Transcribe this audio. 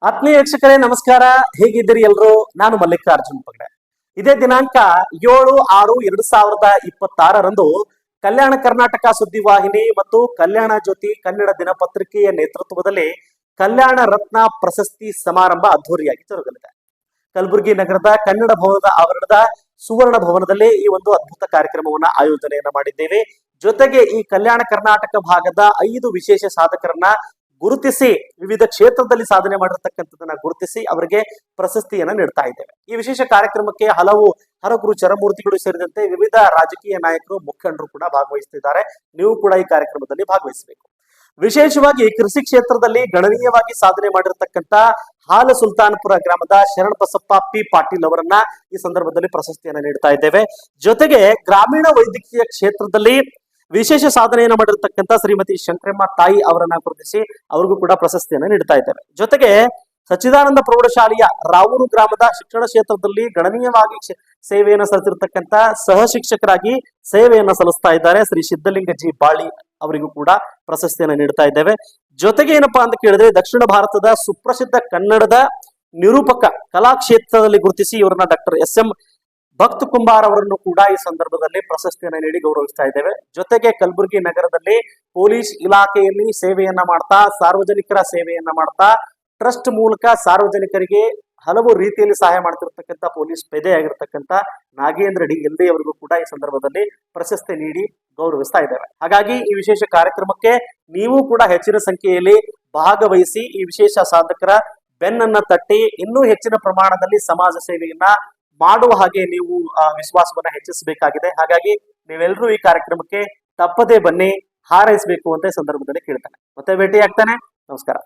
ಆತ್ಮೀಯ ವೀಕ್ಷಕರೇ ನಮಸ್ಕಾರ. ಹೇಗಿದ್ದೀರಿ ಎಲ್ರು? ನಾನು ಮಲ್ಲಿಕಾರ್ಜುನ್ ಪಗಡೆ. ಇದೇ ದಿನಾಂಕ 7/6/2026 ಕಲ್ಯಾಣ ಕರ್ನಾಟಕ ಸುದ್ದಿವಾಹಿನಿ ಮತ್ತು ಕಲ್ಯಾಣ ಜ್ಯೋತಿ ಕನ್ನಡ ದಿನಪತ್ರಿಕೆಯ ನೇತೃತ್ವದಲ್ಲಿ ಕಲ್ಯಾಣ ರತ್ನ ಪ್ರಶಸ್ತಿ ಸಮಾರಂಭ ಅದ್ದೂರಿಯಾಗಿ ಜರುಗಲಿದೆ. ಕಲಬುರಗಿ ನಗರದ ಕನ್ನಡ ಭವನದ ಆವರಣದ ಸುವರ್ಣ ಭವನದಲ್ಲಿ ಈ ಒಂದು ಅದ್ಭುತ ಕಾರ್ಯಕ್ರಮವನ್ನ ಆಯೋಜನೆಯನ್ನ ಮಾಡಿದ್ದೇವೆ. ಜೊತೆಗೆ ಈ ಕಲ್ಯಾಣ ಕರ್ನಾಟಕ ಭಾಗದ 5 ವಿಶೇಷ ಸಾಧಕರನ್ನ ಗುರುತಿಸಿ, ವಿವಿಧ ಕ್ಷೇತ್ರದಲ್ಲಿ ಸಾಧನೆ ಮಾಡಿರ್ತಕ್ಕಂಥದನ್ನ ಗುರುತಿಸಿ ಅವರಿಗೆ ಪ್ರಶಸ್ತಿಯನ್ನ ನೀಡ್ತಾ ಇದ್ದೇವೆ. ಈ ವಿಶೇಷ ಕಾರ್ಯಕ್ರಮಕ್ಕೆ ಹಲವು ಹರಗುರು ಚರಮೂರ್ತಿಗಳು ಸೇರಿದಂತೆ ವಿವಿಧ ರಾಜಕೀಯ ನಾಯಕರು, ಮುಖಂಡರು ಕೂಡ ಭಾಗವಹಿಸುತ್ತಿದ್ದಾರೆ. ನೀವು ಕೂಡ ಈ ಕಾರ್ಯಕ್ರಮದಲ್ಲಿ ಭಾಗವಹಿಸಬೇಕು. ವಿಶೇಷವಾಗಿ ಕೃಷಿ ಕ್ಷೇತ್ರದಲ್ಲಿ ಗಣನೀಯವಾಗಿ ಸಾಧನೆ ಮಾಡಿರ್ತಕ್ಕಂಥ ಹಾಲ ಸುಲ್ತಾನ್ಪುರ ಗ್ರಾಮದ ಶರಣಬಸಪ್ಪ ಪಿ ಪಾಟೀಲ್ ಅವರನ್ನ ಈ ಸಂದರ್ಭದಲ್ಲಿ ಪ್ರಶಸ್ತಿಯನ್ನ ನೀಡ್ತಾ ಇದ್ದೇವೆ. ಜೊತೆಗೆ ಗ್ರಾಮೀಣ ವೈದ್ಯಕೀಯ ಕ್ಷೇತ್ರದಲ್ಲಿ ವಿಶೇಷ ಸಾಧನೆಯನ್ನು ಮಾಡಿರ್ತಕ್ಕಂಥ ಶ್ರೀಮತಿ ಶಂಕರಮ್ಮ ತಾಯಿ ಅವರನ್ನ ಗುರುತಿಸಿ ಅವ್ರಿಗೂ ಕೂಡ ಪ್ರಶಸ್ತಿಯನ್ನು ನೀಡ್ತಾ ಇದ್ದೇವೆ. ಜೊತೆಗೆ ಸಚ್ಚಿದಾನಂದ ಪ್ರೌಢಶಾಲೆಯ ರಾವೂರು ಗ್ರಾಮದ ಶಿಕ್ಷಣ ಕ್ಷೇತ್ರದಲ್ಲಿ ಗಣನೀಯವಾಗಿ ಸೇವೆಯನ್ನು ಸಲ್ಲಿಸಿರ್ತಕ್ಕಂಥ ಸಹ ಶಿಕ್ಷಕರಾಗಿ ಸೇವೆಯನ್ನು ಸಲ್ಲಿಸ್ತಾ ಇದ್ದಾರೆ ಶ್ರೀ ಸಿದ್ದಲಿಂಗ ಜಿ ಬಾಳಿ ಅವರಿಗೂ ಕೂಡ ಪ್ರಶಸ್ತಿಯನ್ನು ನೀಡ್ತಾ ಇದ್ದೇವೆ. ಜೊತೆಗೆ ಏನಪ್ಪಾ ಅಂತ ಕೇಳಿದ್ರೆ, ದಕ್ಷಿಣ ಭಾರತದ ಸುಪ್ರಸಿದ್ಧ ಕನ್ನಡದ ನಿರೂಪಕ ಕಲಾ ಕ್ಷೇತ್ರದಲ್ಲಿ ಗುರುತಿಸಿ ಇವರನ್ನ ಡಾಕ್ಟರ್ ಎಸ್.ಎಂ. ಭಕ್ತ ಕುಂಬಾರ್ ಅವರನ್ನು ಕೂಡ ಈ ಸಂದರ್ಭದಲ್ಲಿ ಪ್ರಶಸ್ತಿಯನ್ನು ನೀಡಿ ಗೌರವಿಸ್ತಾ ಇದ್ದೇವೆ. ಜೊತೆಗೆ ಕಲಬುರಗಿ ನಗರದಲ್ಲಿ ಪೊಲೀಸ್ ಇಲಾಖೆಯಲ್ಲಿ ಸೇವೆಯನ್ನ ಮಾಡ್ತಾ, ಸಾರ್ವಜನಿಕರ ಸೇವೆಯನ್ನ ಮಾಡ್ತಾ, ಟ್ರಸ್ಟ್ ಮೂಲಕ ಸಾರ್ವಜನಿಕರಿಗೆ ಹಲವು ರೀತಿಯಲ್ಲಿ ಸಹಾಯ ಮಾಡ್ತಿರ್ತಕ್ಕಂಥ ಪೊಲೀಸ್ ಪೇದೆಯಾಗಿರ್ತಕ್ಕಂಥ ನಾಗೇಂದ್ರ ಡಿ ಎಲ್ದೇ ಅವರಿಗೂ ಕೂಡ ಈ ಸಂದರ್ಭದಲ್ಲಿ ಪ್ರಶಸ್ತಿ ನೀಡಿ ಗೌರವಿಸ್ತಾ ಇದ್ದೇವೆ. ಹಾಗಾಗಿ ಈ ವಿಶೇಷ ಕಾರ್ಯಕ್ರಮಕ್ಕೆ ನೀವು ಕೂಡ ಹೆಚ್ಚಿನ ಸಂಖ್ಯೆಯಲ್ಲಿ ಭಾಗವಹಿಸಿ ಈ ವಿಶೇಷ ಸಾಧಕರ ಬೆನ್ನನ್ನ ತಟ್ಟಿ ಇನ್ನೂ ಹೆಚ್ಚಿನ ಪ್ರಮಾಣದಲ್ಲಿ ಸಮಾಜ ಸೇವೆಯನ್ನ ಮಾಡುವ ಹಾಗೆ ನೀವು ವಿಶ್ವಾಸವನ್ನ ಹೆಚ್ಚಿಸಬೇಕಾಗಿದೆ. ಹಾಗಾಗಿ ನೀವೆಲ್ಲರೂ ಈ ಕಾರ್ಯಕ್ರಮಕ್ಕೆ ತಪ್ಪದೇ ಬನ್ನಿ, ಹಾರೈಸಬೇಕು ಅಂತ ಈ ಸಂದರ್ಭದಲ್ಲಿ ಕೇಳ್ತಾನೆ. ಮತ್ತೆ ಭೇಟಿ ಆಗ್ತಾನೆ. ನಮಸ್ಕಾರ.